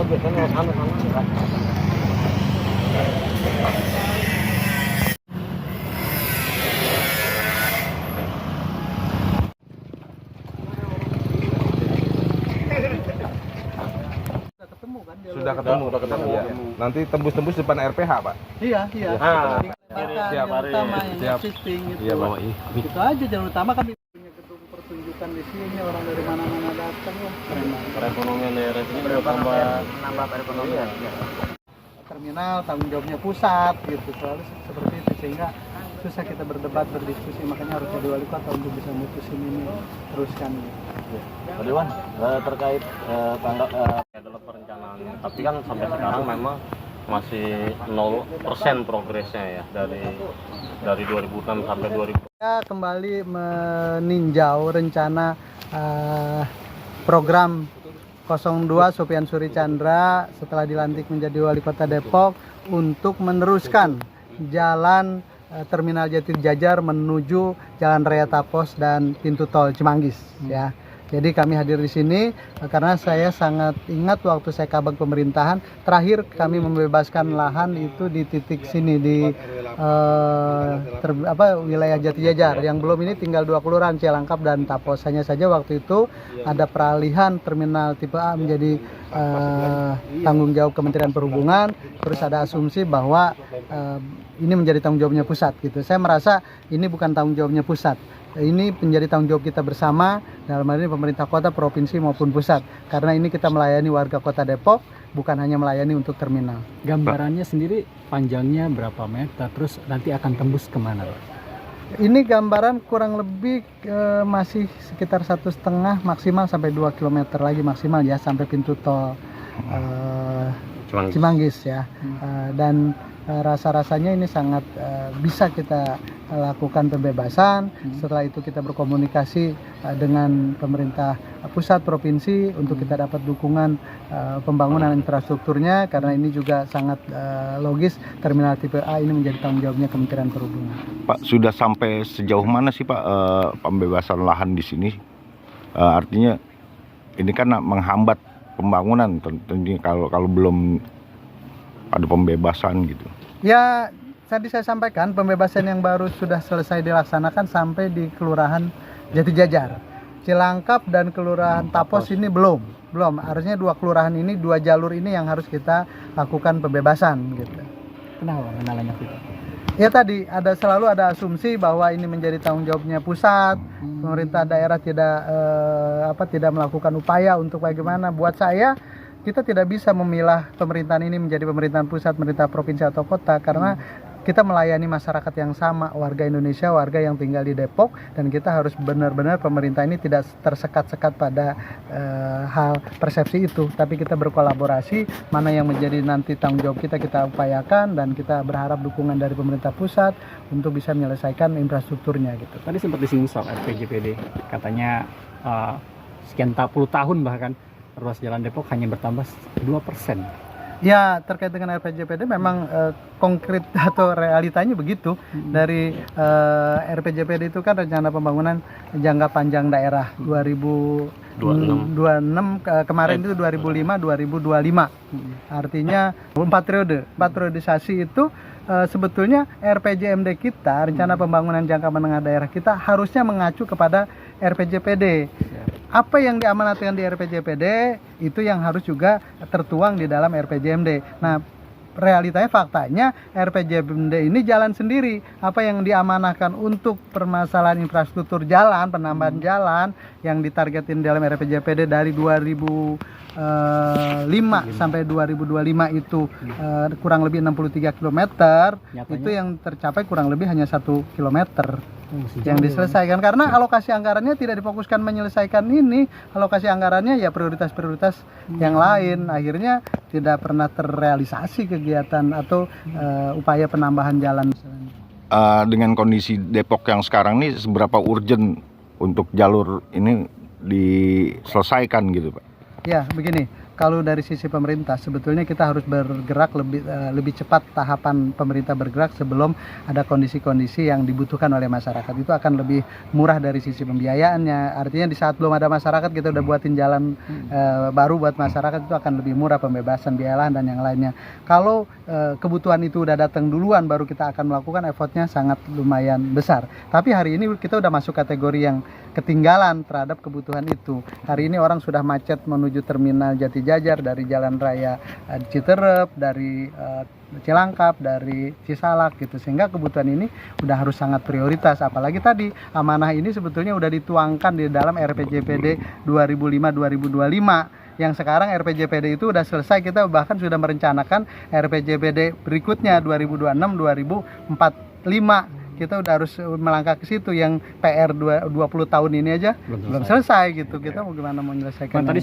biasanya sama-sama kan. Sudah ketemu ya. Nanti tembus-tembus depan RPH, Pak. Iya. Siap hari. Utama yang Siap. existing itu. Iya, Pak. Itu aja jalur utama kami punya gedung pertunjukan di sini, orang dari mana-mana datang lah. Keren banget. Perekonomian daerah sini menambah perekonomian. Terminal tanggung jawabnya pusat gitu, selalu seperti itu, sehingga susah kita berdebat berdiskusi, makanya harus jadi wali kota untuk bisa mutusin ini teruskan gitu. Pak Dewan, terkait adalah perencanaan, tapi kan sampai sekarang memang masih 0% progresnya ya dari 2006 sampai 2000. Kita kembali meninjau rencana program 02 Sofian Suri Chandra setelah dilantik menjadi wali kota Depok untuk meneruskan jalan Terminal Jati Jajar menuju Jalan Raya Tapos dan pintu tol Cimanggis ya. Jadi kami hadir di sini karena saya sangat ingat waktu saya kabag pemerintahan terakhir kami membebaskan lahan itu di titik sini di wilayah Jati Jajar. Yang belum ini tinggal 2 kelurahan Cialangkap dan Tapos. Hanya saja waktu itu ada peralihan terminal tipe A menjadi tanggung jawab Kementerian Perhubungan. Terus ada asumsi bahwa ini menjadi tanggung jawabnya pusat gitu. Saya merasa ini bukan tanggung jawabnya pusat. Ini menjadi tanggung jawab kita bersama, dalam hal ini pemerintah kota, provinsi maupun pusat. Karena ini kita melayani warga kota Depok, bukan hanya melayani untuk terminal. Gambarannya sendiri panjangnya berapa meter, terus nanti akan tembus kemana, Pak? Ini gambaran kurang lebih masih sekitar 1,5 maksimal sampai 2 km lagi maksimal ya, sampai pintu tol Cimanggis ya. Dan rasa-rasanya ini sangat bisa kita lakukan pembebasan. Setelah itu kita berkomunikasi dengan pemerintah pusat, provinsi untuk kita dapat dukungan pembangunan infrastrukturnya, karena ini juga sangat logis terminal tipe A ini menjadi tanggung jawabnya Kementerian Perhubungan. Pak, sudah sampai sejauh mana sih Pak pembebasan lahan di sini? Artinya ini kan menghambat pembangunan tentunya kalau belum ada pembebasan gitu. Ya, tadi saya sampaikan pembebasan yang baru sudah selesai dilaksanakan sampai di Kelurahan Jati Jajar. Cilangkap dan Kelurahan Tapos ini belum. Harusnya 2 kelurahan ini, 2 jalur ini yang harus kita lakukan pembebasan gitu. Kenapa kendalanya itu? Ya tadi selalu ada asumsi bahwa ini menjadi tanggung jawabnya pusat. Pemerintah daerah tidak melakukan upaya untuk bagaimana. Buat saya kita tidak bisa memilah pemerintahan ini menjadi pemerintahan pusat, pemerintah provinsi atau kota, karena kita melayani masyarakat yang sama, warga Indonesia, warga yang tinggal di Depok, dan kita harus benar-benar pemerintah ini tidak tersekat-sekat pada hal persepsi itu, tapi kita berkolaborasi, mana yang menjadi nanti tanggung jawab kita upayakan, dan kita berharap dukungan dari pemerintah pusat untuk bisa menyelesaikan infrastrukturnya gitu. Tadi sempat disinggung soal RPJPD, katanya sekian puluh tahun bahkan ruas jalan Depok hanya bertambah 2%. Ya, terkait dengan RPJPD memang konkret atau realitanya begitu. Dari RPJPD itu kan rencana pembangunan jangka panjang daerah 2026 kemarin itu 2005-2025. Artinya 4 periode. 4 periodisasi itu sebetulnya RPJMD kita, rencana pembangunan jangka menengah daerah kita harusnya mengacu kepada RPJPD. Apa yang diamanatkan di RPJPD itu yang harus juga tertuang di dalam RPJMD. Nah, realitanya faktanya RPJMD ini jalan sendiri. Apa yang diamanahkan untuk permasalahan infrastruktur jalan, penambahan jalan yang ditargetin dalam RPJPD dari 2005 sampai 2025 itu kurang lebih 63 km. Nyatanya? Itu yang tercapai kurang lebih hanya 1 km. Yang diselesaikan karena alokasi anggarannya tidak difokuskan menyelesaikan ini, alokasi anggarannya ya prioritas-prioritas yang lain, akhirnya tidak pernah terrealisasi kegiatan atau upaya penambahan jalan. Dengan kondisi Depok yang sekarang ini seberapa urgent untuk jalur ini diselesaikan gitu Pak? Ya begini, kalau dari sisi pemerintah sebetulnya kita harus bergerak lebih cepat, tahapan pemerintah bergerak sebelum ada kondisi-kondisi yang dibutuhkan oleh masyarakat. Itu akan lebih murah dari sisi pembiayaannya. Artinya di saat belum ada masyarakat kita udah buatin jalan baru buat masyarakat, itu akan lebih murah, pembebasan biaya lahan dan yang lainnya. Kalau kebutuhan itu udah datang duluan baru kita akan melakukan, effortnya sangat lumayan besar. Tapi hari ini kita udah masuk kategori yang ketinggalan terhadap kebutuhan itu. Hari ini orang sudah macet menuju terminal Jatijajar dari Jalan Raya Citerep, dari Cilangkap, dari Cisalak gitu, sehingga kebutuhan ini udah harus sangat prioritas. Apalagi tadi amanah ini sebetulnya udah dituangkan di dalam RPJPD 2005-2025, yang sekarang RPJPD itu udah selesai. Kita bahkan sudah merencanakan RPJPD berikutnya 2026-2045. Kita udah harus melangkah ke situ, yang PR 20 tahun ini aja belum selesai gitu. Kita mau gimana mau menyelesaikan. Tadi